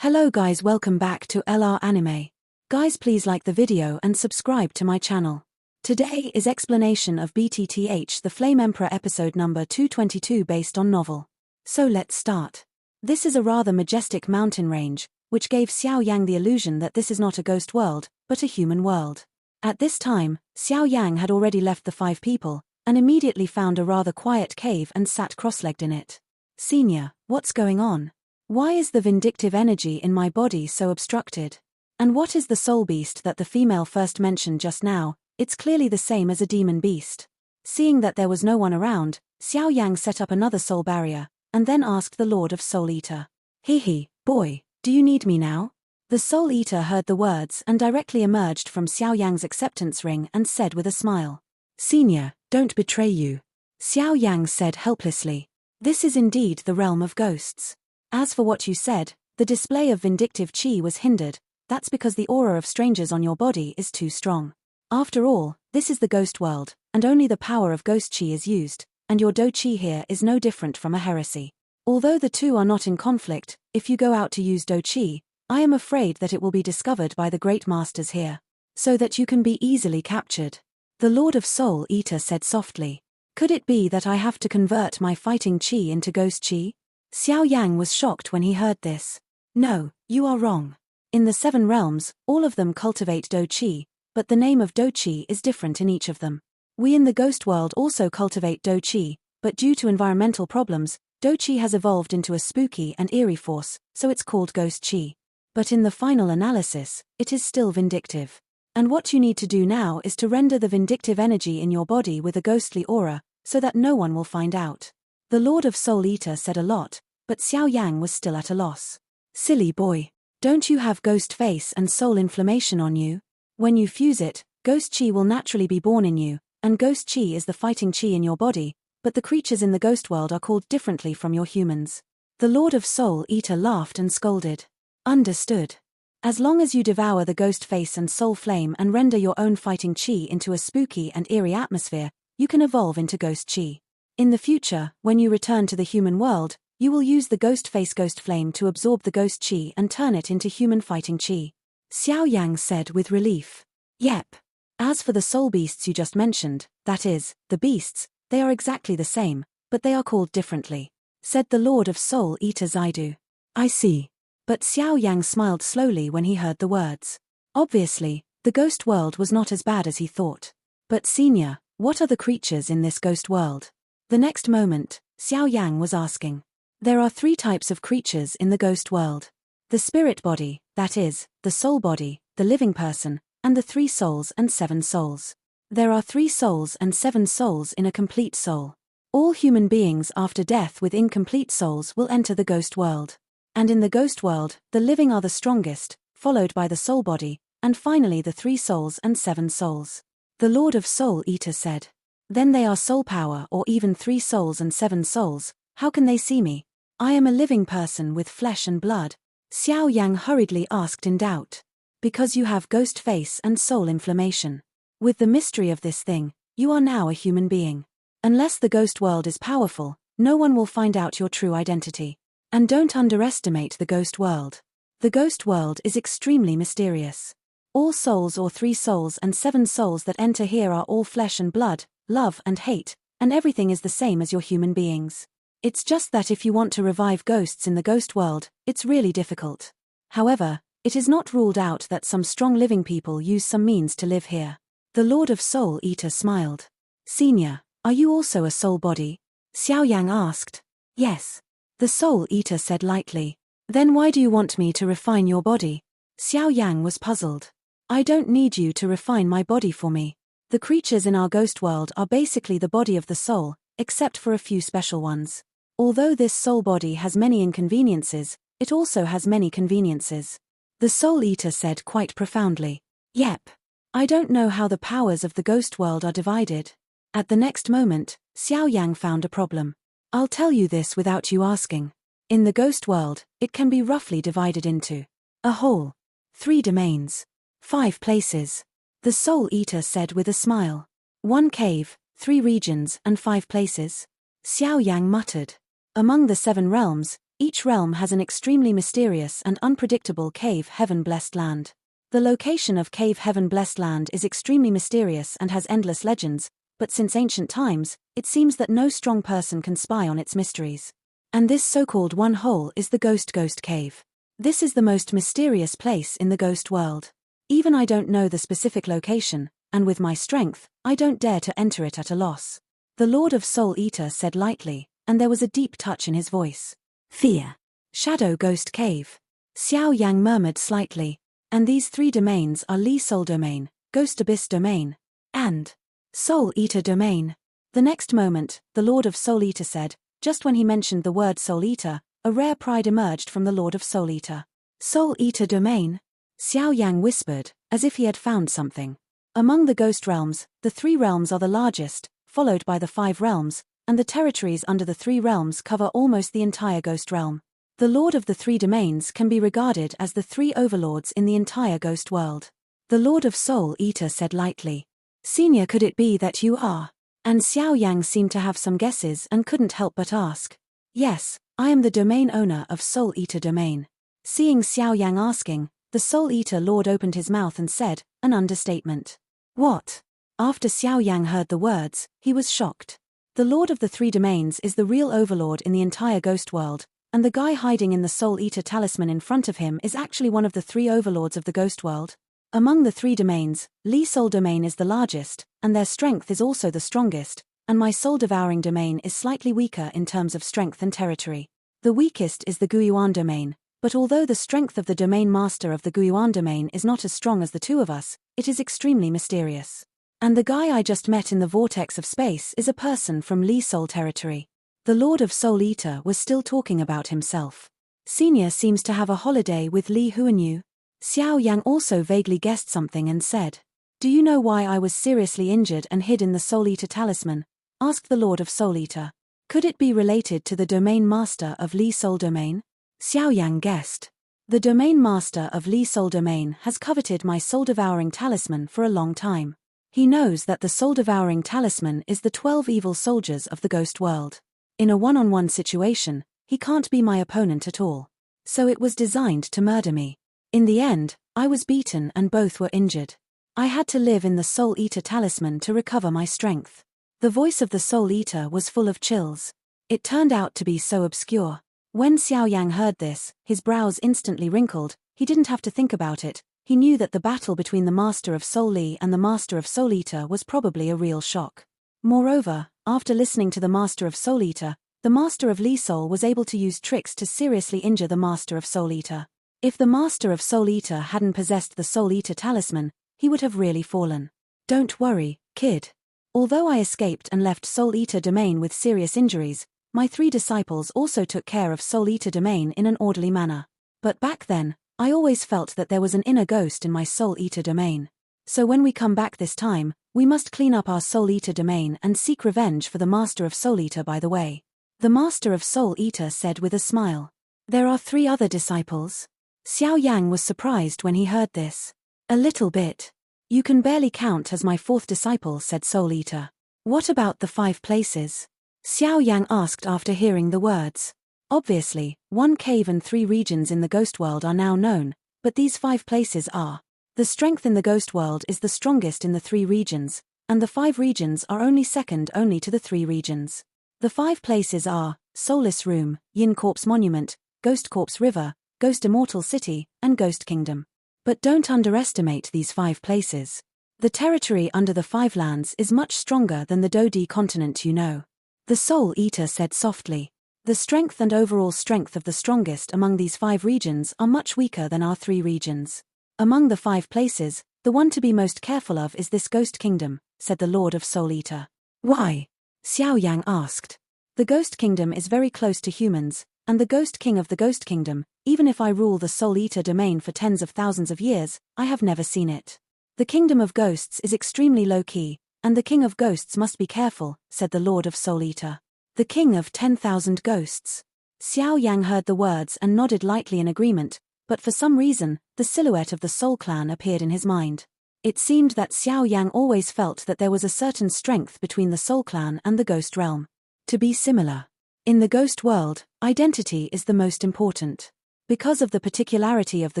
Hello guys, welcome back to LR Anime. Guys, please like the video and subscribe to my channel. Today is explanation of BTTH the Flame Emperor episode number 222 based on novel. So let's start. This is a rather majestic mountain range, which gave Xiao Yang the illusion that this is not a ghost world, but a human world. At this time, Xiao Yang had already left the 5 people, and immediately found a rather quiet cave and sat cross-legged in it. Senior, what's going on? Why is the vindictive energy in my body so obstructed? And what is the soul beast that the female first mentioned just now? It's clearly the same as a demon beast. Seeing that there was no one around, Xiao Yang set up another soul barrier, and then asked the Lord of Soul Eater. Hehe, boy, do you need me now? The Soul Eater heard the words and directly emerged from Xiao Yang's acceptance ring and said with a smile. Senior, don't betray you. Xiao Yang said helplessly. This is indeed the realm of ghosts. As for what you said, the display of vindictive chi was hindered. That's because the aura of strangers on your body is too strong. After all, this is the ghost world, and only the power of ghost chi is used, and your do chi here is no different from a heresy. Although the two are not in conflict, if you go out to use do chi, I am afraid that it will be discovered by the great masters here, so that you can be easily captured. The Lord of Soul Eater said softly. Could it be that I have to convert my fighting chi into ghost chi? Xiao Yang was shocked when he heard this. No, you are wrong. In the 7 realms, all of them cultivate do chi, but the name of do chi is different in each of them. We in the ghost world also cultivate do chi, but due to environmental problems, do chi has evolved into a spooky and eerie force, so it's called ghost chi. But in the final analysis, it is still vindictive. And what you need to do now is to render the vindictive energy in your body with a ghostly aura, so that no one will find out. The Lord of Soul Eater said a lot, but Xiao Yang was still at a loss. Silly boy. Don't you have ghost face and soul inflammation on you? When you fuse it, ghost chi will naturally be born in you, and ghost chi is the fighting chi in your body, but the creatures in the ghost world are called differently from your humans. The Lord of Soul Eater laughed and scolded. Understood. As long as you devour the ghost face and soul flame and render your own fighting chi into a spooky and eerie atmosphere, you can evolve into ghost chi. In the future, when you return to the human world, you will use the ghost face ghost flame to absorb the ghost chi and turn it into human fighting chi. Xiao Yang said with relief. Yep. As for the soul beasts you just mentioned, that is, the beasts, they are exactly the same, but they are called differently, said the Lord of Soul Eater Zaidu. I see. But Xiao Yang smiled slowly when he heard the words. Obviously, the ghost world was not as bad as he thought. But senior, what are the creatures in this ghost world? The next moment, Xiao Yang was asking. There are 3 types of creatures in the ghost world. The spirit body, that is, the soul body, the living person, and the 3 souls and 7 souls. There are 3 souls and 7 souls in a complete soul. All human beings after death with incomplete souls will enter the ghost world. And in the ghost world, the living are the strongest, followed by the soul body, and finally the 3 souls and 7 souls. The Lord of Soul Eater said. Then they are soul power or even 3 souls and 7 souls. How can they see me? I am a living person with flesh and blood. Xiao Yang hurriedly asked in doubt. Because you have ghost face and soul inflammation. With the mystery of this thing, you are now a human being. Unless the ghost world is powerful, no one will find out your true identity. And don't underestimate the ghost world. The ghost world is extremely mysterious. All souls or 3 souls and 7 souls that enter here are all flesh and blood, love and hate, and everything is the same as your human beings. It's just that if you want to revive ghosts in the ghost world, it's really difficult. However, it is not ruled out that some strong living people use some means to live here. The Lord of Soul Eater smiled. Senior, are you also a soul body? Xiao Yang asked. Yes. The Soul Eater said lightly. Then why do you want me to refine your body? Xiao Yang was puzzled. I don't need you to refine my body for me. The creatures in our ghost world are basically the body of the soul, except for a few special ones. Although this soul body has many inconveniences, it also has many conveniences. The Soul Eater said quite profoundly. Yep. I don't know how the powers of the ghost world are divided. At the next moment, Xiao Yang found a problem. I'll tell you this without you asking. In the ghost world, it can be roughly divided into a whole, 3 domains, 5 places. The Soul Eater said with a smile. 1 cave, 3 regions and 5 places. Xiao Yang muttered. Among the 7 realms, Each realm has an extremely mysterious and unpredictable cave heaven-blessed land. The location of cave heaven-blessed land is extremely mysterious and has endless legends, but since ancient times, it seems that no strong person can spy on its mysteries. And this so-called one hole is the Ghost Cave. This is the most mysterious place in the ghost world. Even I don't know the specific location, and with my strength, I don't dare to enter it at a loss. The Lord of Soul Eater said lightly, and there was a deep touch in his voice. Fear. Shadow Ghost Cave. Xiao Yang murmured slightly. And these three domains are Li Soul Domain, Ghost Abyss Domain, and Soul Eater Domain. The next moment, the Lord of Soul Eater said, just when he mentioned the word Soul Eater, a rare pride emerged from the Lord of Soul Eater. Soul Eater Domain? Xiao Yang whispered, as if he had found something. Among the ghost realms, the 3 realms are the largest, followed by the 5 realms, and the territories under the 3 realms cover almost the entire ghost realm. The Lord of the 3 domains can be regarded as the 3 overlords in the entire ghost world. The Lord of Soul Eater said lightly. Senior, could it be that you are? And Xiao Yang seemed to have some guesses and couldn't help but ask. Yes, I am the domain owner of Soul Eater Domain. Seeing Xiao Yang asking, the Soul Eater Lord opened his mouth and said, an understatement. What? After Xiao Yang heard the words, he was shocked. The Lord of the 3 domains is the real overlord in the entire ghost world, and the guy hiding in the Soul Eater talisman in front of him is actually one of the 3 overlords of the ghost world. Among the 3 domains, Li Soul Domain is the largest, and their strength is also the strongest, and my Soul Devouring Domain is slightly weaker in terms of strength and territory. The weakest is the Guiyuan Domain, but although the strength of the Domain Master of the Guiyuan Domain is not as strong as the 2 of us, it is extremely mysterious. And the guy I just met in the vortex of space is a person from Li Soul territory. The Lord of Soul Eater was still talking about himself. Senior seems to have a holiday with Li Huanyu. Xiao Yang also vaguely guessed something and said, do you know why I was seriously injured and hid in the Soul Eater talisman? Asked the Lord of Soul Eater. Could it be related to the Domain Master of Li Soul Domain? Xiao Yang guessed. The Domain Master of Li Soul Domain has coveted my Soul Devouring Talisman for a long time. He knows that the Soul Devouring Talisman is the 12 evil soldiers of the ghost world. In a one-on-one situation, he can't be my opponent at all. So it was designed to murder me. In the end, I was beaten and both were injured. I had to live in the Soul Eater talisman to recover my strength. The voice of the Soul Eater was full of chills. It turned out to be so obscure. When Xiao Yang heard this, his brows instantly wrinkled. He didn't have to think about it. He knew that the battle between the Master of Soul Li and the Master of Soul Eater was probably a real shock. Moreover, after listening to the Master of Soul Eater, the Master of Li Soul was able to use tricks to seriously injure the Master of Soul Eater. If the Master of Soul Eater hadn't possessed the Soul Eater talisman, he would have really fallen. Don't worry, kid. Although I escaped and left Soul Eater Domain with serious injuries, my 3 disciples also took care of Soul Eater Domain in an orderly manner. But back then, I always felt that there was an inner ghost in my Soul Eater Domain. So when we come back this time, we must clean up our Soul Eater Domain and seek revenge for the Master of Soul Eater by the way. The Master of Soul Eater said with a smile. There are 3 other disciples? Xiao Yang was surprised when he heard this. A little bit. You can barely count as my 4th disciple, said Soul Eater. What about the 5 places? Xiao Yang asked after hearing the words. Obviously, 1 cave and 3 regions in the ghost world are now known, but these 5 places are. The strength in the ghost world is the strongest in the 3 regions, and the 5 regions are only second only to the 3 regions. The 5 places are Soulless Room, Yin Corpse Monument, Ghost Corpse River, Ghost Immortal City, and Ghost Kingdom. But don't underestimate these 5 places. The territory under the 5 lands is much stronger than the Dodi continent, you know. The Soul Eater said softly. The strength and overall strength of the strongest among these 5 regions are much weaker than our 3 regions. Among the 5 places, the one to be most careful of is this Ghost Kingdom, said the Lord of Soul Eater. Why? Xiao Yang asked. The Ghost Kingdom is very close to humans, and the Ghost King of the Ghost Kingdom, even if I rule the Soul Eater domain for tens of thousands of years, I have never seen it. The Kingdom of Ghosts is extremely low-key, and the King of Ghosts must be careful, said the Lord of Soul Eater. The King of 10,000 Ghosts. Xiao Yang heard the words and nodded lightly in agreement, but for some reason, the silhouette of the Soul Clan appeared in his mind. It seemed that Xiao Yang always felt that there was a certain strength between the Soul Clan and the Ghost Realm. To be similar. In the ghost world, identity is the most important. Because of the particularity of the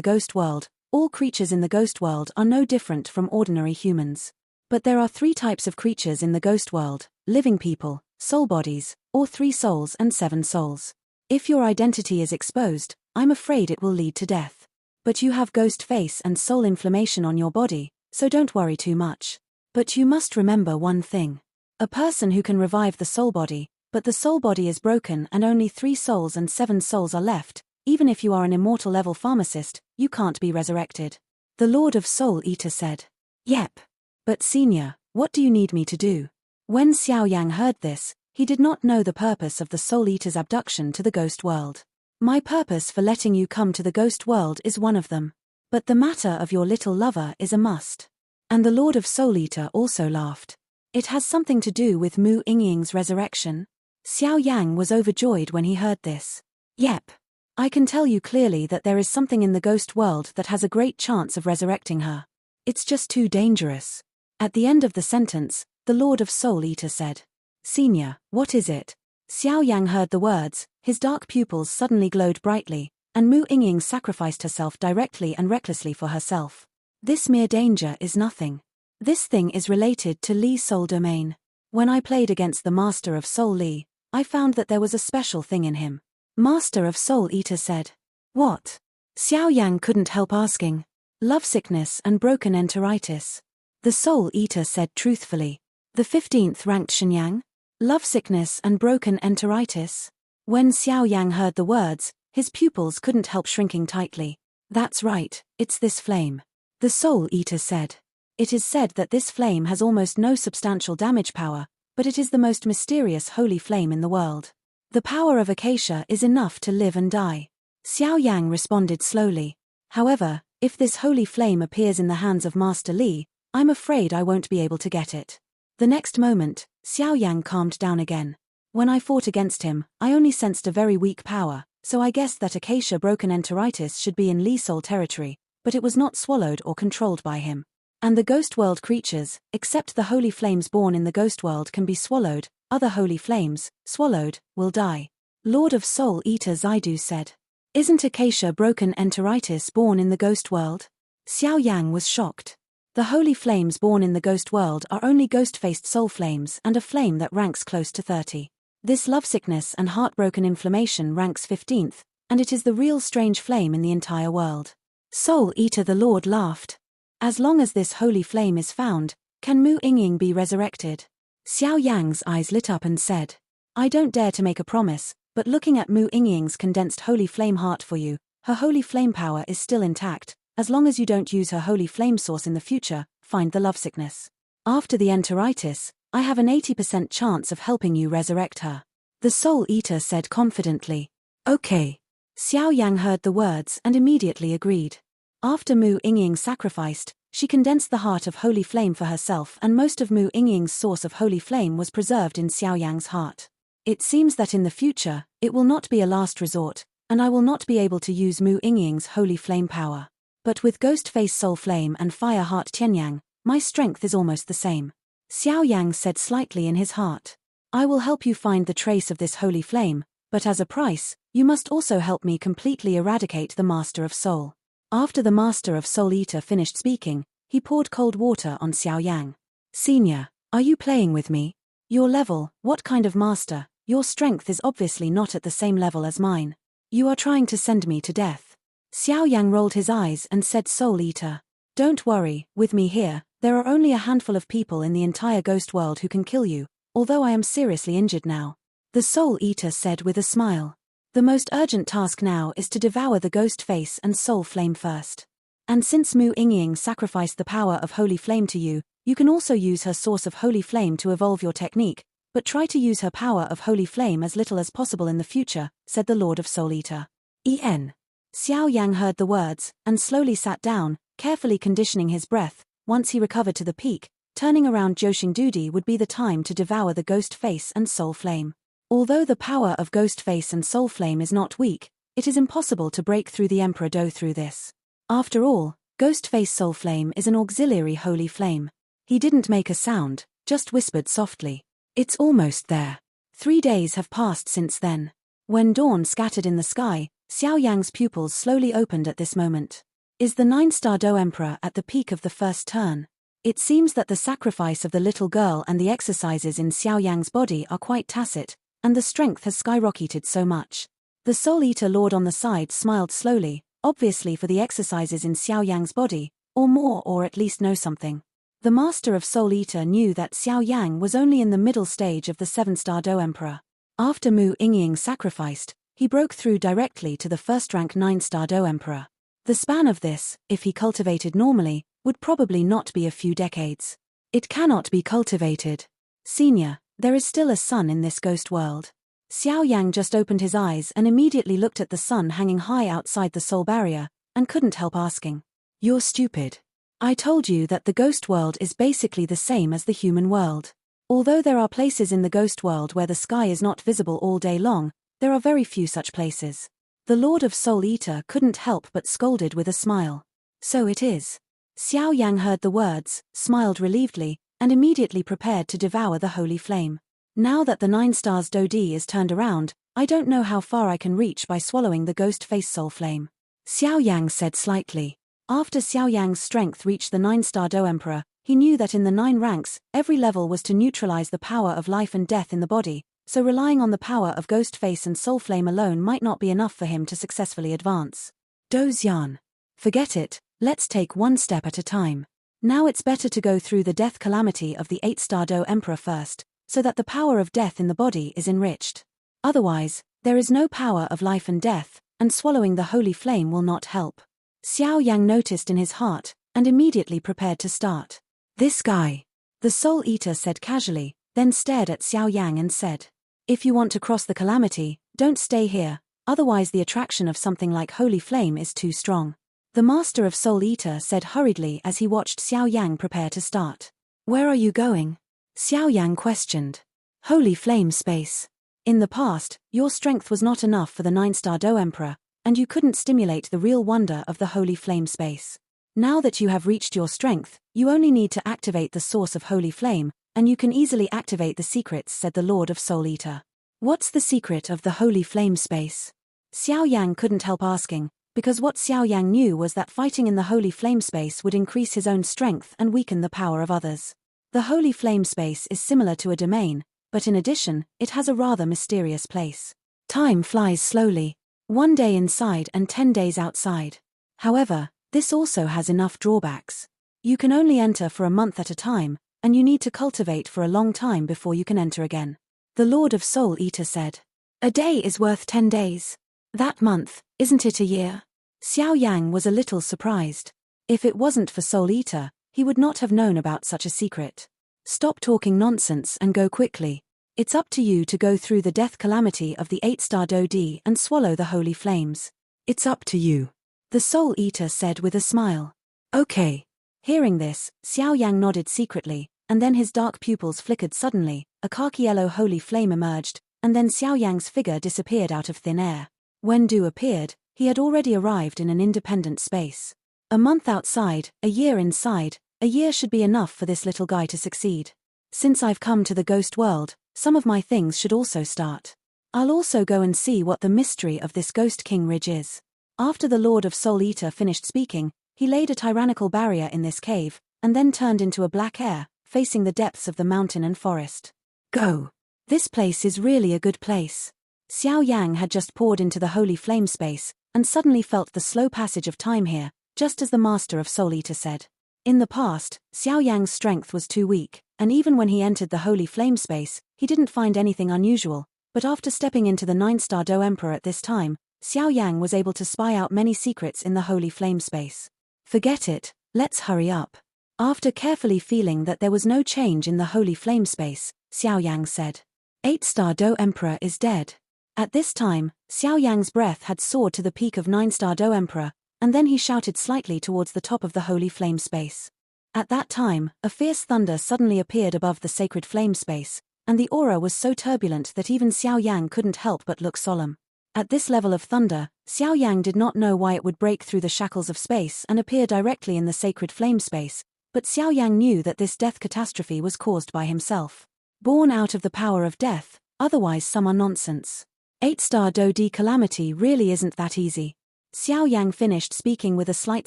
ghost world, all creatures in the ghost world are no different from ordinary humans. But there are 3 types of creatures in the ghost world: living people, soul bodies, or 3 souls and 7 souls. If your identity is exposed, I'm afraid it will lead to death. But you have ghost face and soul inflammation on your body, so don't worry too much. But you must remember one thing. A person who can revive the soul body, but the soul body is broken and only 3 souls and 7 souls are left, even if you are an immortal level pharmacist, you can't be resurrected. The Lord of Soul Eater said. Yep. But Senior, what do you need me to do? When Xiao Yan heard this, he did not know the purpose of the Soul Eater's abduction to the ghost world. My purpose for letting you come to the ghost world is one of them. But the matter of your little lover is a must. And the Lord of Soul Eater also laughed. It has something to do with Mu Yingying's resurrection? Xiao Yang was overjoyed when he heard this. Yep. I can tell you clearly that there is something in the ghost world that has a great chance of resurrecting her. It's just too dangerous. At the end of the sentence, the Lord of Soul Eater said. Senior, what is it? Xiao Yang heard the words, his dark pupils suddenly glowed brightly, and Mu Yingying sacrificed herself directly and recklessly for herself. This mere danger is nothing. This thing is related to Li's soul domain. When I played against the Master of Soul Li, I found that there was a special thing in him. Master of Soul Eater said. What? Xiao Yang couldn't help asking. Lovesickness and broken enteritis. The Soul Eater said truthfully. The 15th ranked Shenyang? Lovesickness and broken enteritis? When Xiao Yang heard the words, his pupils couldn't help shrinking tightly. That's right, it's this flame. The Soul Eater said. It is said that this flame has almost no substantial damage power, but it is the most mysterious holy flame in the world. The power of acacia is enough to live and die. Xiao Yang responded slowly. However, if this holy flame appears in the hands of Master Li, I'm afraid I won't be able to get it. The next moment, Xiao Yang calmed down again. When I fought against him, I only sensed a very weak power, so I guessed that acacia broken enteritis should be in Li soul territory, but it was not swallowed or controlled by him. And the ghost world creatures, except the holy flames born in the ghost world, can be swallowed. Other holy flames, swallowed, will die. Lord of Soul Eater Zaidu said. Isn't acacia broken enteritis born in the ghost world? Xiao Yang was shocked. The holy flames born in the ghost world are only ghost-faced soul flames and a flame that ranks close to 30. This lovesickness and heartbroken inflammation ranks 15th, and it is the real strange flame in the entire world. Soul Eater the Lord laughed. As long as this holy flame is found, can Mu Yingying be resurrected? Xiao Yang's eyes lit up and said. I don't dare to make a promise, but looking at Mu Yingying's condensed holy flame heart for you, her holy flame power is still intact. As long as you don't use her holy flame source in the future, find the lovesickness. After the enteritis, I have an 80% chance of helping you resurrect her. The Soul Eater said confidently. Okay. Xiao Yang heard the words and immediately agreed. After Mu Yingying sacrificed, she condensed the heart of holy flame for herself, and most of Mu Yingying's source of holy flame was preserved in Xiao Yang's heart. It seems that in the future, it will not be a last resort, and I will not be able to use Mu Yingying's holy flame power. But with Ghost Face Soul Flame and Fire Heart Tianyang, my strength is almost the same. Xiao Yang said slightly in his heart. I will help you find the trace of this holy flame, but as a price, you must also help me completely eradicate the Master of Soul. After the Master of Soul Eater finished speaking, he poured cold water on Xiao Yang. Senior, are you playing with me? Your level, what kind of master? Your strength is obviously not at the same level as mine. You are trying to send me to death. Xiao Yang rolled his eyes and said, Soul Eater. Don't worry, with me here, there are only a handful of people in the entire ghost world who can kill you, although I am seriously injured now. The Soul Eater said with a smile. The most urgent task now is to devour the ghost face and soul flame first. And since Mu Yingying sacrificed the power of holy flame to you, you can also use her source of holy flame to evolve your technique, but try to use her power of holy flame as little as possible in the future, said the Lord of Soul Eater. Xiao Yang heard the words, and slowly sat down, carefully conditioning his breath. Once he recovered to the peak, turning around Joshing Dudi would be the time to devour the ghost face and soul flame. Although the power of Ghost Face and Soul Flame is not weak, it is impossible to break through the Emperor Do through this. After all, Ghost Face Soul Flame is an auxiliary holy flame. He didn't make a sound, just whispered softly. It's almost there. 3 days have passed since then. When dawn scattered in the sky, Xiao Yang's pupils slowly opened at this moment. Is the 9-star Do Emperor at the peak of the first turn? It seems that the sacrifice of the little girl and the exercises in Xiao Yang's body are quite tacit, and the strength has skyrocketed so much. The Soul Eater Lord on the side smiled slowly, obviously for the exercises in Xiao Yang's body, or more, or at least know something. The Master of Soul Eater knew that Xiao Yang was only in the middle stage of the 7-star Do Emperor. After Mu Yingying sacrificed, he broke through directly to the first-rank 9-star Do Emperor. The span of this, if he cultivated normally, would probably not be a few decades. It cannot be cultivated. Senior, there is still a sun in this ghost world. Xiao Yang just opened his eyes and immediately looked at the sun hanging high outside the soul barrier, and couldn't help asking. You're stupid. I told you that the ghost world is basically the same as the human world. Although there are places in the ghost world where the sky is not visible all day long, there are very few such places. The Lord of Soul Eater couldn't help but scolded with a smile. So it is. Xiao Yang heard the words, smiled relievedly, and immediately prepared to devour the holy flame. Now that the 9 stars Dodi is turned around, I don't know how far I can reach by swallowing the ghost face soul flame. Xiao Yang said slightly. After Xiao Yang's strength reached the 9-star Do Emperor, he knew that in the 9 ranks, every level was to neutralize the power of life and death in the body, so relying on the power of ghost face and soul flame alone might not be enough for him to successfully advance. Do Xian. Forget it, let's take one step at a time. Now it's better to go through the death calamity of the 8-star Do Emperor first, so that the power of death in the body is enriched. Otherwise, there is no power of life and death, and swallowing the holy flame will not help. Xiao Yang noticed in his heart, and immediately prepared to start. This guy. The Soul Eater said casually, then stared at Xiao Yang and said, if you want to cross the calamity, don't stay here, otherwise the attraction of something like holy flame is too strong. The Master of Soul Eater said hurriedly as he watched Xiao Yang prepare to start. Where are you going? Xiao Yang questioned. Holy flame space. In the past, your strength was not enough for the 9-star Do Emperor, and you couldn't stimulate the real wonder of the holy flame space. Now that you have reached your strength, you only need to activate the source of holy flame, and you can easily activate the secrets, said the Lord of Soul Eater. What's the secret of the holy flame space? Xiao Yang couldn't help asking, because what Xiao Yang knew was that fighting in the holy flame space would increase his own strength and weaken the power of others. The holy flame space is similar to a domain, but in addition, it has a rather mysterious place. Time flies slowly. 1 day inside and 10 days outside. However, this also has enough drawbacks. You can only enter for a month at a time, and you need to cultivate for a long time before you can enter again. The Lord of Soul Eater said. A day is worth 10 days. That month, isn't it a year? Xiao Yang was a little surprised. If it wasn't for Soul Eater, he would not have known about such a secret. Stop talking nonsense and go quickly. It's up to you to go through the death calamity of the 8-star Dodi and swallow the holy flames. It's up to you. The Soul Eater said with a smile. Okay. Hearing this, Xiao Yang nodded secretly, and then his dark pupils flickered suddenly, a khaki-yellow holy flame emerged, and then Xiao Yang's figure disappeared out of thin air. When Du appeared, he had already arrived in an independent space. A month outside, a year inside, a year should be enough for this little guy to succeed. Since I've come to the ghost world, some of my things should also start. I'll also go and see what the mystery of this Ghost King Ridge is. After the Lord of Soul Eater finished speaking, he laid a tyrannical barrier in this cave, and then turned into a black air, facing the depths of the mountain and forest. Go! This place is really a good place. Xiao Yang had just poured into the holy flame space, and suddenly felt the slow passage of time here, just as the Master of Soul Eater said. In the past, Xiao Yang's strength was too weak, and even when he entered the holy flame space, he didn't find anything unusual, but after stepping into the 9-star Do Emperor at this time, Xiao Yang was able to spy out many secrets in the holy flame space. Forget it, let's hurry up. After carefully feeling that there was no change in the holy flame space, Xiao Yang said. 8-star Do Emperor is dead. At this time, Xiao Yang's breath had soared to the peak of 9-star Do Emperor, and then he shouted slightly towards the top of the holy flame space. At that time, a fierce thunder suddenly appeared above the sacred flame space, and the aura was so turbulent that even Xiao Yang couldn't help but look solemn. At this level of thunder, Xiao Yang did not know why it would break through the shackles of space and appear directly in the sacred flame space, but Xiao Yang knew that this death catastrophe was caused by himself. Born out of the power of death, Otherwise some are nonsense. 8-star Do-D calamity really isn't that easy. Xiao Yang finished speaking with a slight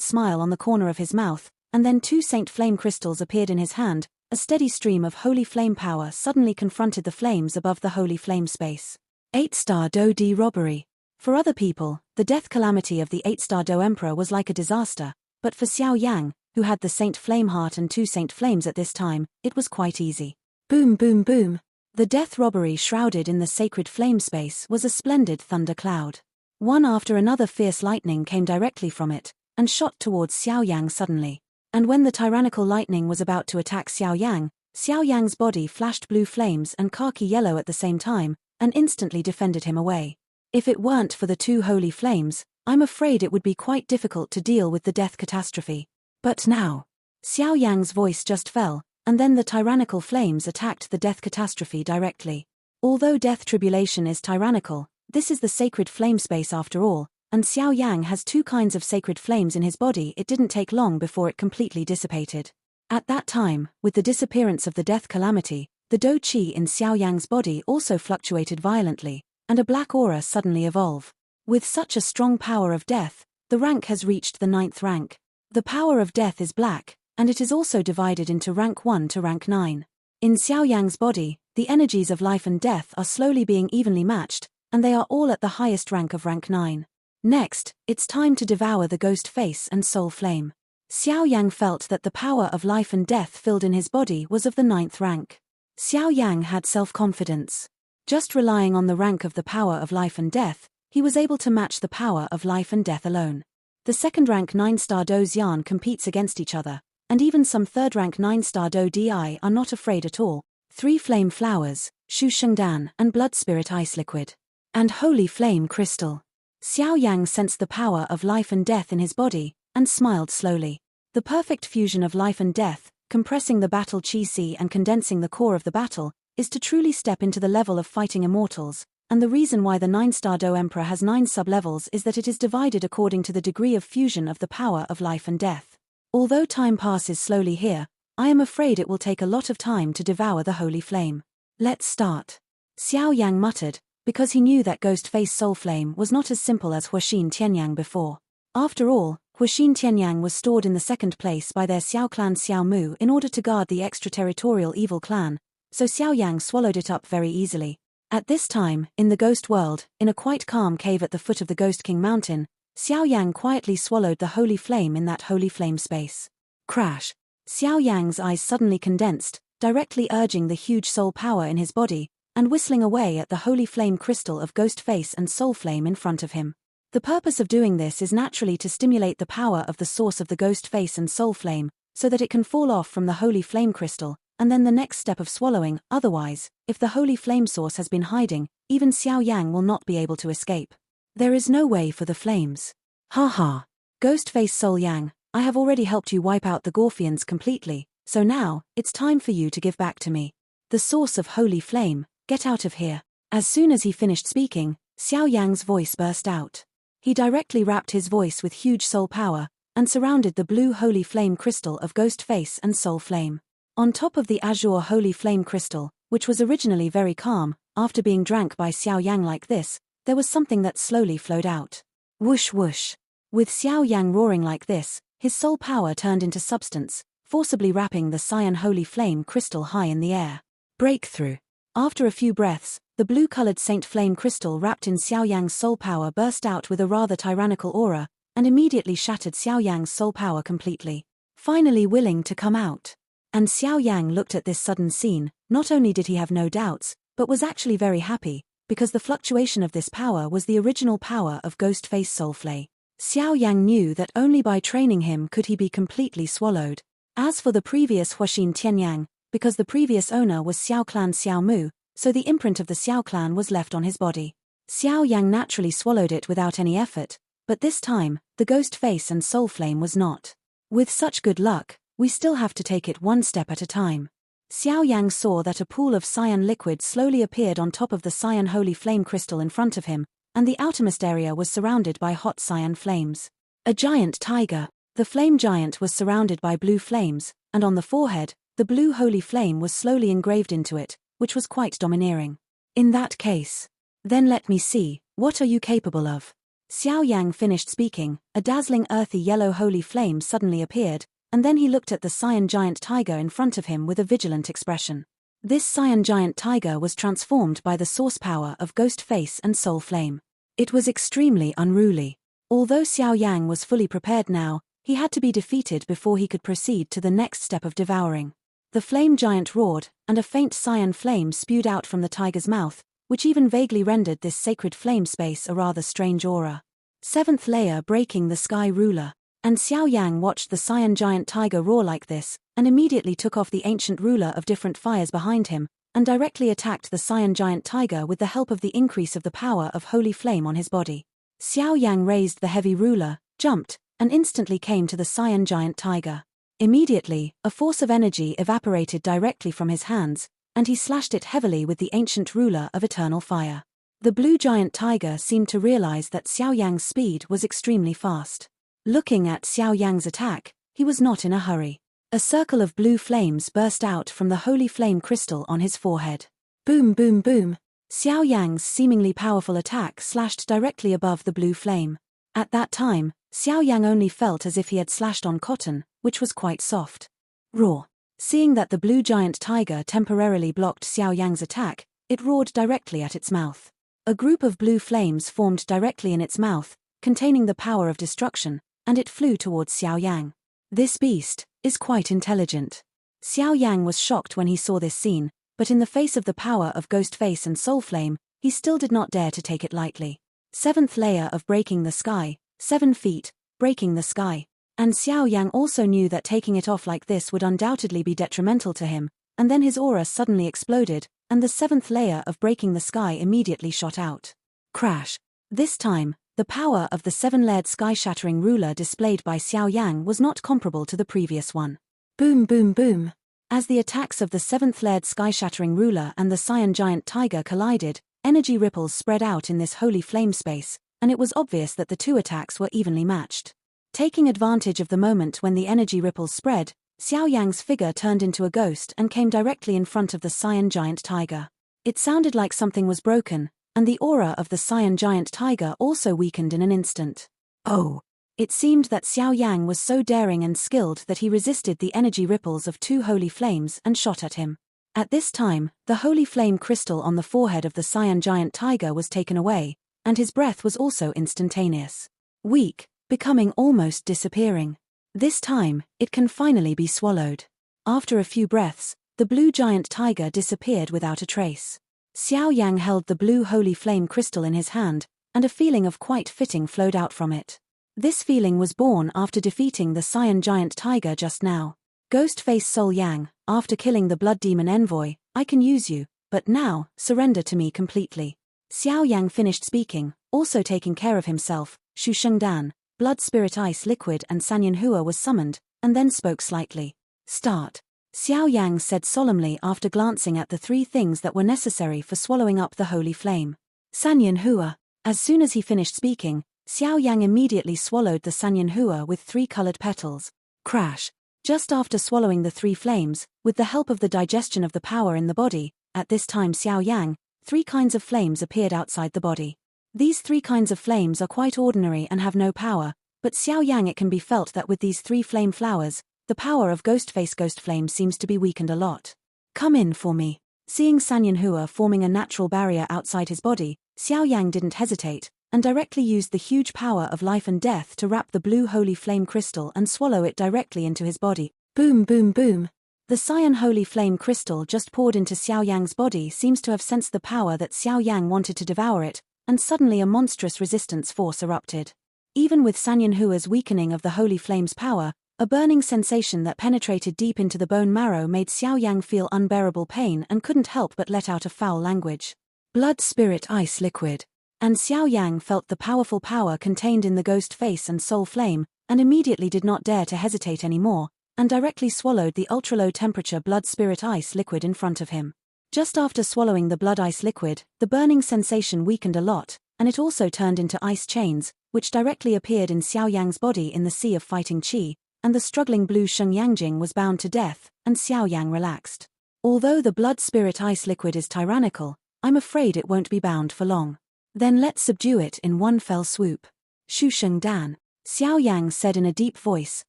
smile on the corner of his mouth, and then 2 Saint Flame crystals appeared in his hand. A steady stream of holy flame power suddenly confronted the flames above the holy flame space. 8-star Do-D robbery. For other people, the death calamity of the 8-star Do Emperor was like a disaster, but for Xiao Yang, who had the Saint Flame Heart and 2 Saint Flames at this time, it was quite easy. Boom boom boom. The death robbery shrouded in the sacred flame space was a splendid thunder cloud. One after another fierce lightning came directly from it, and shot towards Xiao Yang suddenly. And when the tyrannical lightning was about to attack Xiao Yang's body flashed blue flames and khaki yellow at the same time, and instantly defended him away. If it weren't for the 2 holy flames, I'm afraid it would be quite difficult to deal with the death catastrophe. But now, Xiao Yang's voice just fell, and then the tyrannical flames attacked the death catastrophe directly. Although death tribulation is tyrannical, this is the sacred flame space after all, and Xiao Yang has 2 kinds of sacred flames in his body. It didn't take long before it completely dissipated. At that time, with the disappearance of the death calamity, the Do Qi in Xiao Yang's body also fluctuated violently, and a black aura suddenly evolved. With such a strong power of death, the rank has reached the 9th rank. The power of death is black, and it is also divided into rank 1 to rank 9. In Xiao Yang's body, the energies of life and death are slowly being evenly matched, and they are all at the highest rank of rank 9. Next, it's time to devour the ghost face and soul flame. Xiao Yang felt that the power of life and death filled in his body was of the 9th rank. Xiao Yang had self-confidence. Just relying on the rank of the power of life and death, he was able to match the power of life and death alone. The 2nd rank 9-star Do Xian competes against each other, and even some 3rd rank 9-star Do Di are not afraid at all. 3 flame flowers, Shu Shengdan and blood spirit ice liquid. And holy flame crystal. Xiao Yang sensed the power of life and death in his body, and smiled slowly. The perfect fusion of life and death, compressing the battle chi-si and condensing the core of the battle, is to truly step into the level of fighting immortals, and the reason why the 9-star Do Emperor has 9 sub-levels is that it is divided according to the degree of fusion of the power of life and death. Although time passes slowly here, I am afraid it will take a lot of time to devour the holy flame. Let's start. Xiao Yang muttered, because he knew that ghost face soul flame was not as simple as Huaxin Tianyang before. After all, Huaxin Tianyang was stored in the 2nd place by their Xiao clan Xiao Mu in order to guard the extraterritorial evil clan, so Xiao Yang swallowed it up very easily. At this time, in the ghost world, in a quite calm cave at the foot of the Ghost King Mountain, Xiao Yang quietly swallowed the holy flame in that holy flame space. Crash! Xiao Yang's eyes suddenly condensed, directly urging the huge soul power in his body, and whistling away at the holy flame crystal of ghost face and soul flame in front of him. The purpose of doing this is naturally to stimulate the power of the source of the ghost face and soul flame, so that it can fall off from the holy flame crystal, and then the next step of swallowing. Otherwise, if the holy flame source has been hiding, even Xiao Yang will not be able to escape. There is no way for the flames. Ha ha. Ghost face Soul Yang, I have already helped you wipe out the Gorfians completely, so now, it's time for you to give back to me. The source of holy flame, get out of here. As soon as he finished speaking, Xiao Yang's voice burst out. He directly wrapped his voice with huge soul power, and surrounded the blue holy flame crystal of ghost face and soul flame. On top of the azure holy flame crystal, which was originally very calm, after being drank by Xiao Yang like this, there was something that slowly flowed out. Whoosh whoosh. With Xiao Yang roaring like this, his soul power turned into substance, forcibly wrapping the cyan holy flame crystal high in the air. Breakthrough. After a few breaths, the blue-colored Saint Flame crystal wrapped in Xiao Yang's soul power burst out with a rather tyrannical aura, and immediately shattered Xiao Yang's soul power completely. Finally willing to come out. And Xiao Yang looked at this sudden scene. Not only did he have no doubts, but was actually very happy, because the fluctuation of this power was the original power of Ghost Face Soul Flame. Xiao Yang knew that only by training him could he be completely swallowed. As for the previous Huaxin Tianyang, because the previous owner was Xiao clan Xiao Mu, so the imprint of the Xiao clan was left on his body. Xiao Yang naturally swallowed it without any effort, but this time, the Ghost Face and Soul Flame was not. With such good luck, we still have to take it one step at a time. Xiao Yang saw that a pool of cyan liquid slowly appeared on top of the cyan holy flame crystal in front of him, and the outermost area was surrounded by hot cyan flames. A giant tiger. The flame giant was surrounded by blue flames, and on the forehead, the blue holy flame was slowly engraved into it, which was quite domineering. In that case. Then let me see, what are you capable of? Xiao Yang finished speaking, a dazzling earthy yellow holy flame suddenly appeared, and then he looked at the Cyan giant tiger in front of him with a vigilant expression. This Cyan giant tiger was transformed by the source power of Ghost Face and Soul Flame. It was extremely unruly. Although Xiao Yang was fully prepared now, he had to be defeated before he could proceed to the next step of devouring. The flame giant roared, and a faint cyan flame spewed out from the tiger's mouth, which even vaguely rendered this sacred flame space a rather strange aura. Seventh layer breaking the sky ruler. And Xiao Yang watched the Cyan giant tiger roar like this, and immediately took off the ancient ruler of different fires behind him, and directly attacked the Cyan giant tiger with the help of the increase of the power of holy flame on his body. Xiao Yang raised the heavy ruler, jumped, and instantly came to the Cyan giant tiger. Immediately, a force of energy evaporated directly from his hands, and he slashed it heavily with the ancient ruler of eternal fire. The blue giant tiger seemed to realize that Xiao Yang's speed was extremely fast. Looking at Xiao Yang's attack, he was not in a hurry. A circle of blue flames burst out from the holy flame crystal on his forehead. Boom boom boom. Xiao Yang's seemingly powerful attack slashed directly above the blue flame. At that time, Xiao Yang only felt as if he had slashed on cotton, which was quite soft. Roar. Seeing that the blue giant tiger temporarily blocked Xiao Yang's attack, it roared directly at its mouth. A group of blue flames formed directly in its mouth, containing the power of destruction, and it flew towards Xiao Yang. This beast is quite intelligent. Xiao Yang was shocked when he saw this scene, but in the face of the power of Ghost Face and Soul Flame, he still did not dare to take it lightly. Seventh layer of breaking the sky, 7 feet, breaking the sky. And Xiao Yang also knew that taking it off like this would undoubtedly be detrimental to him, and then his aura suddenly exploded, and the 7th layer of breaking the sky immediately shot out. Crash. This time, the power of the 7-layered sky-shattering ruler displayed by Xiao Yang was not comparable to the previous one. Boom boom boom. As the attacks of the 7th-layered sky-shattering ruler and the Cyan giant tiger collided, energy ripples spread out in this holy flame space, and it was obvious that the two attacks were evenly matched. Taking advantage of the moment when the energy ripples spread, Xiao Yang's figure turned into a ghost and came directly in front of the Cyan giant tiger. It sounded like something was broken, and the aura of the Cyan giant tiger also weakened in an instant. Oh! It seemed that Xiao Yang was so daring and skilled that he resisted the energy ripples of 2 holy flames and shot at him. At this time, the holy flame crystal on the forehead of the Cyan giant tiger was taken away, and his breath was also instantaneous. Weak, becoming almost disappearing. This time, it can finally be swallowed. After a few breaths, the blue giant tiger disappeared without a trace. Xiao Yang held the blue holy flame crystal in his hand, and a feeling of quite fitting flowed out from it. This feeling was born after defeating the Cyan giant tiger just now. Ghost Face Soul Yang, after killing the blood demon envoy, I can use you, but now, surrender to me completely. Xiao Yang finished speaking, also taking care of himself. Shu Shengdan, Blood Spirit Ice Liquid and Sanyan Hua was summoned, and then spoke slightly. Start. Xiao Yang said solemnly after glancing at the 3 things that were necessary for swallowing up the holy flame. Sanyan Hua. As soon as he finished speaking, Xiao Yang immediately swallowed the Sanyan Hua with 3 colored petals. Crash. Just after swallowing the 3 flames, with the help of the digestion of the power in the body, at this time Xiao Yang, 3 kinds of flames appeared outside the body. These 3 kinds of flames are quite ordinary and have no power, but Xiao Yang it can be felt that with these 3 flame flowers, the power of Ghost Face Ghost Flame seems to be weakened a lot. Come in for me. Seeing Sanyan Hua forming a natural barrier outside his body, Xiao Yang didn't hesitate, and directly used the huge power of life and death to wrap the blue holy flame crystal and swallow it directly into his body. Boom boom boom. The Cyan holy flame crystal just poured into Xiao Yang's body seems to have sensed the power that Xiao Yang wanted to devour it, and suddenly a monstrous resistance force erupted. Even with Sanyan Hua's weakening of the holy flame's power, a burning sensation that penetrated deep into the bone marrow made Xiao Yang feel unbearable pain and couldn't help but let out a foul language. Blood Spirit Ice Liquid. And Xiao Yang felt the powerful power contained in the Ghost Face and Soul Flame, and immediately did not dare to hesitate anymore, and directly swallowed the ultra-low temperature Blood Spirit Ice Liquid in front of him. Just after swallowing the blood ice liquid, the burning sensation weakened a lot, and it also turned into ice chains, which directly appeared in Xiao Yang's body in the sea of fighting qi, and the struggling blue Sheng Yangjing was bound to death, and Xiao Yang relaxed. Although the blood spirit ice liquid is tyrannical, I'm afraid it won't be bound for long. Then let's subdue it in one fell swoop. Shu Sheng Dan, Xiao Yang said in a deep voice,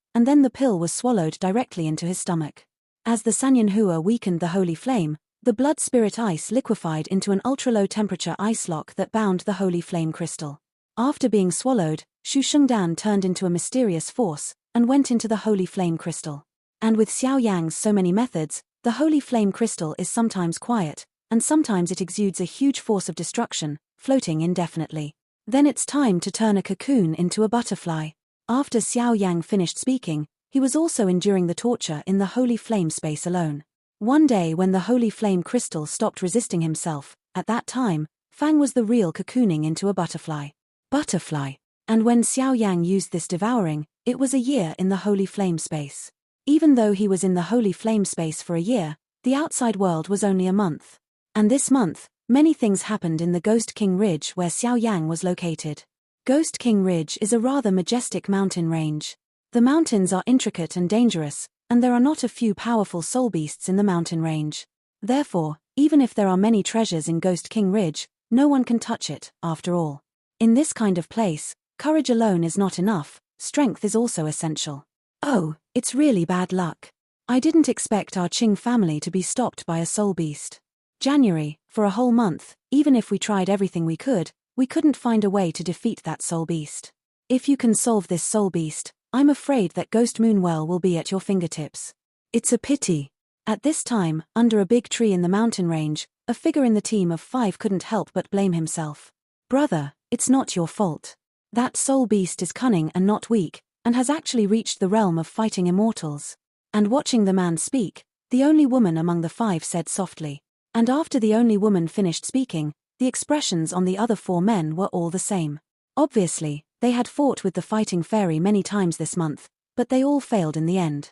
and then the pill was swallowed directly into his stomach. As the Sanyan Hua weakened the holy flame, the blood spirit ice liquefied into an ultra-low temperature ice lock that bound the holy flame crystal. After being swallowed, Shu Shengdan turned into a mysterious force, and went into the holy flame crystal. And with Xiao Yang's so many methods, the holy flame crystal is sometimes quiet, and sometimes it exudes a huge force of destruction, floating indefinitely. Then it's time to turn a cocoon into a butterfly. After Xiao Yang finished speaking, he was also enduring the torture in the holy flame space alone. One day when the holy flame crystal stopped resisting himself, at that time, Fang was the real cocooning into a butterfly. Butterfly. And when Xiao Yang used this devouring, it was a year in the holy flame space. Even though he was in the holy flame space for a year, the outside world was only a month. And this month, many things happened in the Ghost King Ridge where Xiao Yang was located. Ghost King Ridge is a rather majestic mountain range. The mountains are intricate and dangerous, and there are not a few powerful soul beasts in the mountain range. Therefore, even if there are many treasures in Ghost King Ridge, no one can touch it, after all. In this kind of place, courage alone is not enough, strength is also essential. Oh, it's really bad luck. I didn't expect our Qing family to be stopped by a soul beast. January, for a whole month, even if we tried everything we couldn't find a way to defeat that soul beast. If you can solve this soul beast, I'm afraid that Ghost Moonwell will be at your fingertips. It's a pity. At this time, under a big tree in the mountain range, a figure in the team of 5 couldn't help but blame himself. Brother, it's not your fault. That soul beast is cunning and not weak, and has actually reached the realm of fighting immortals. And watching the man speak, the only woman among the 5 said softly. And after the only woman finished speaking, the expressions on the other 4 men were all the same. Obviously, they had fought with the fighting fairy many times this month, but they all failed in the end.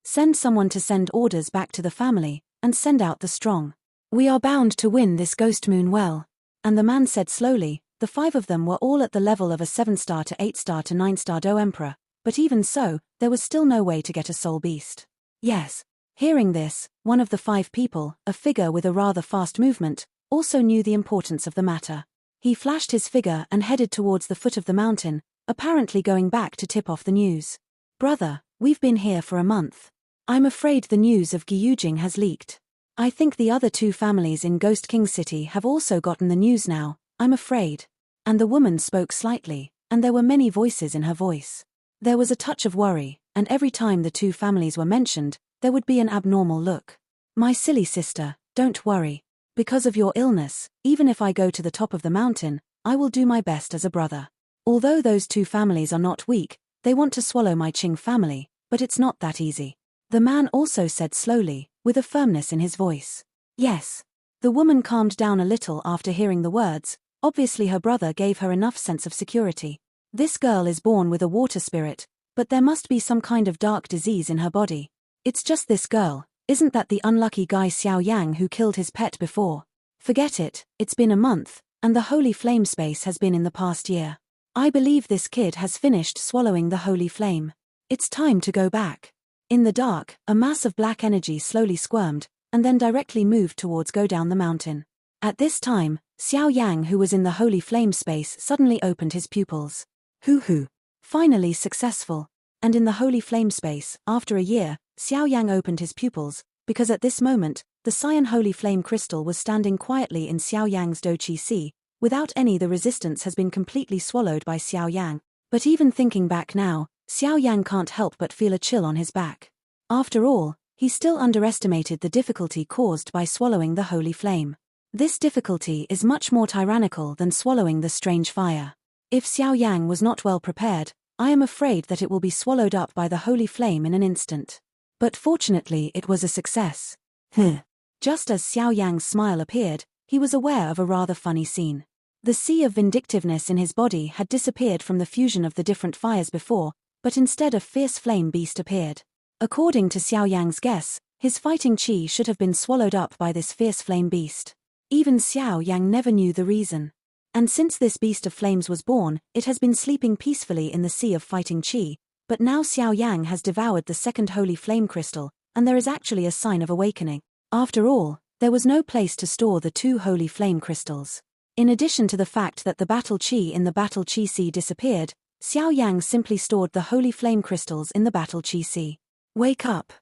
Send someone to send orders back to the family, and send out the strong. We are bound to win this Ghost Moon well. And the man said slowly, the 5 of them were all at the level of a 7-star to 8-star to 9-star Do Emperor, but even so, there was still no way to get a soul beast. Yes. Hearing this, one of the 5 people, a figure with a rather fast movement, also knew the importance of the matter. He flashed his figure and headed towards the foot of the mountain, apparently going back to tip off the news. Brother, we've been here for a month. I'm afraid the news of Gyujing has leaked. I think the other 2 families in Ghost King City have also gotten the news now, I'm afraid. And the woman spoke slightly, and there were many voices in her voice. There was a touch of worry, and every time the 2 families were mentioned, there would be an abnormal look. My silly sister, don't worry. Because of your illness, even if I go to the top of the mountain, I will do my best as a brother. Although those 2 families are not weak, they want to swallow my Qing family, but it's not that easy. The man also said slowly, with a firmness in his voice. Yes. The woman calmed down a little after hearing the words. Obviously her brother gave her enough sense of security. This girl is born with a water spirit, but there must be some kind of dark disease in her body. It's just this girl. Isn't that the unlucky guy Xiao Yang who killed his pet before? Forget it, it's been a month, and the holy flame space has been in the past year. I believe this kid has finished swallowing the holy flame. It's time to go back. In the dark, a mass of black energy slowly squirmed, and then directly moved towards go down the mountain. At this time, Xiao Yang, who was in the holy flame space, suddenly opened his pupils. Hoo. Finally successful. And in the holy flame space, after a year, Xiao Yang opened his pupils, because at this moment, the cyan holy flame crystal was standing quietly in Xiao Yang's Do Qi Si. Without any, the resistance has been completely swallowed by Xiao Yang. But even thinking back now, Xiao Yang can't help but feel a chill on his back. After all, he still underestimated the difficulty caused by swallowing the holy flame. This difficulty is much more tyrannical than swallowing the strange fire. If Xiao Yang was not well prepared, I am afraid that it will be swallowed up by the holy flame in an instant. But fortunately it was a success. Just as Xiao Yang's smile appeared, he was aware of a rather funny scene. The sea of vindictiveness in his body had disappeared from the fusion of the different fires before, but instead a fierce flame beast appeared. According to Xiao Yang's guess, his fighting qi should have been swallowed up by this fierce flame beast. Even Xiao Yang never knew the reason. And since this beast of flames was born, it has been sleeping peacefully in the sea of fighting qi, but now Xiao Yang has devoured the second holy flame crystal, and there is actually a sign of awakening. After all, There was no place to store the 2 holy flame crystals. In addition to the fact that the battle chi in the battle chi sea disappeared, Xiao Yang simply stored the holy flame crystals in the battle chi sea. Wake up!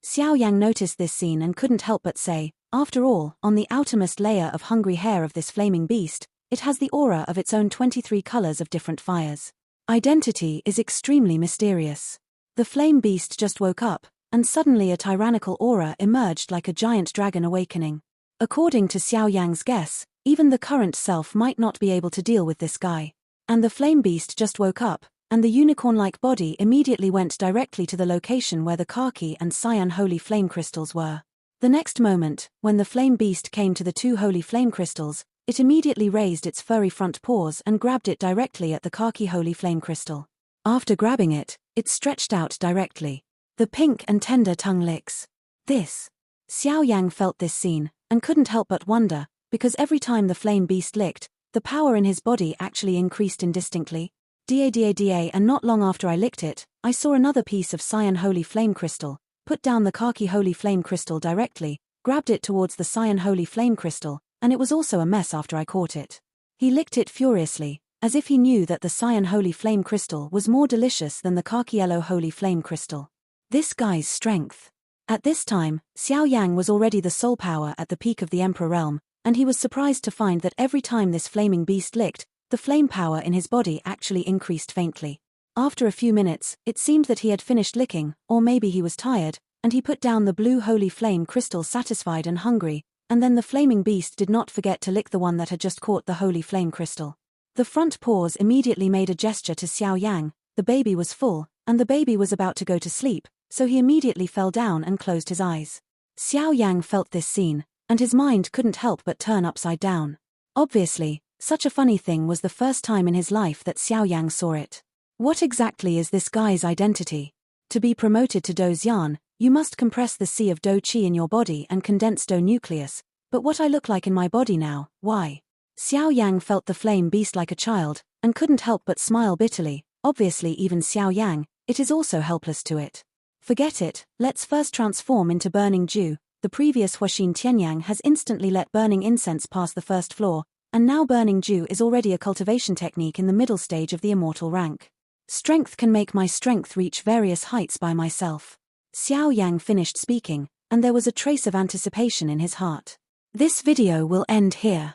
Xiao Yang noticed this scene and couldn't help but say, after all, on the outermost layer of hungry hair of this flaming beast, it has the aura of its own 23 colors of different fires. Identity is extremely mysterious. The flame beast just woke up, and suddenly a tyrannical aura emerged like a giant dragon awakening. According to Xiao Yang's guess, even the current self might not be able to deal with this guy. And the flame beast just woke up, and the unicorn-like body immediately went directly to the location where the khaki and cyan holy flame crystals were. The next moment, when the flame beast came to the 2 holy flame crystals, it immediately raised its furry front paws and grabbed it directly at the khaki holy flame crystal. After grabbing it, it stretched out directly. The pink and tender tongue licks. This. Xiao Yang felt this scene, and couldn't help but wonder, because every time the flame beast licked, the power in his body actually increased indistinctly. Da, and not long after I licked it, I saw another piece of cyan holy flame crystal, put down the khaki holy flame crystal directly, grabbed it towards the cyan holy flame crystal, and it was also a mess after I caught it. He licked it furiously, as if he knew that the cyan holy flame crystal was more delicious than the khaki yellow holy flame crystal. This guy's strength. At this time, Xiao Yang was already the soul power at the peak of the Emperor realm, and he was surprised to find that every time this flaming beast licked, the flame power in his body actually increased faintly. After a few minutes, it seemed that he had finished licking, or maybe he was tired, and he put down the blue holy flame crystal satisfied and hungry, and then the flaming beast did not forget to lick the one that had just caught the holy flame crystal. The front paws immediately made a gesture to Xiao Yang. The baby was full, and the baby was about to go to sleep, so he immediately fell down and closed his eyes. Xiao Yang felt this scene, and his mind couldn't help but turn upside down. Obviously, such a funny thing was the first time in his life that Xiao Yang saw it. What exactly is this guy's identity? To be promoted to Do Xian, you must compress the sea of Do Qi in your body and condense Do nucleus, but what I look like in my body now, why? Xiao Yang felt the flame beast like a child, and couldn't help but smile bitterly. Obviously even Xiao Yang, it is also helpless to it. Forget it, let's first transform into burning dew. The previous Huaxin Tianyang has instantly let burning incense pass the first floor, and now burning dew is already a cultivation technique in the middle stage of the immortal rank. Strength can make my strength reach various heights by myself. Xiao Yang finished speaking, and there was a trace of anticipation in his heart. This video will end here.